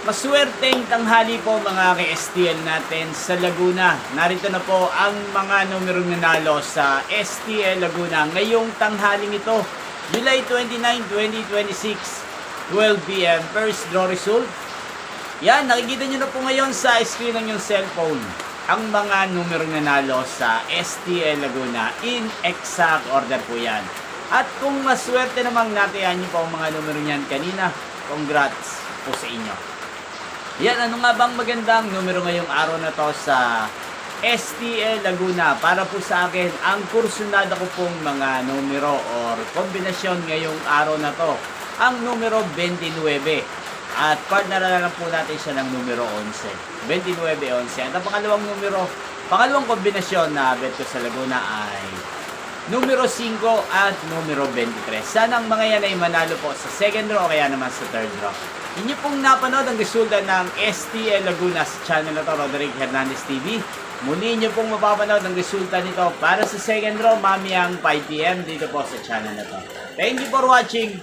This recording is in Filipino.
Maswerteng tanghali po mga ka-STL natin sa Laguna. Narito na po ang mga numerong nanalo sa STL Laguna ngayong tanghaling ito, July 29, 2026, 12 p.m. First draw result. Yan, nakikita nyo na po ngayon sa screen ng yung cellphone ang mga numerong nanalo sa STL Laguna in exact order po yan. At kung maswerte namang natayan nyo po ang mga numero niyan kanina, congrats po sa inyo. Yan, ano nga bang magandang numero ngayong araw na to sa STL Laguna? Para po sa akin, ang kursunada ko pong mga numero or kombinasyon ngayong araw na to, ang numero 29. At partner na lang po natin siya ng numero 11. 29-11. At ang pangalawang numero, pangalawang kombinasyon na bet ko sa Laguna ay numero 5 at numero 23. Sana ang mga yan ay manalo po sa second draw o kaya naman sa third draw. Inyo pong napanood ang resulta ng STL Laguna sa channel na to, Roderick Hernandez TV. Muli nyo pong mapapanood ang resulta nito para sa second draw mamayang 5 p.m. dito po sa channel na to. Thank you for watching.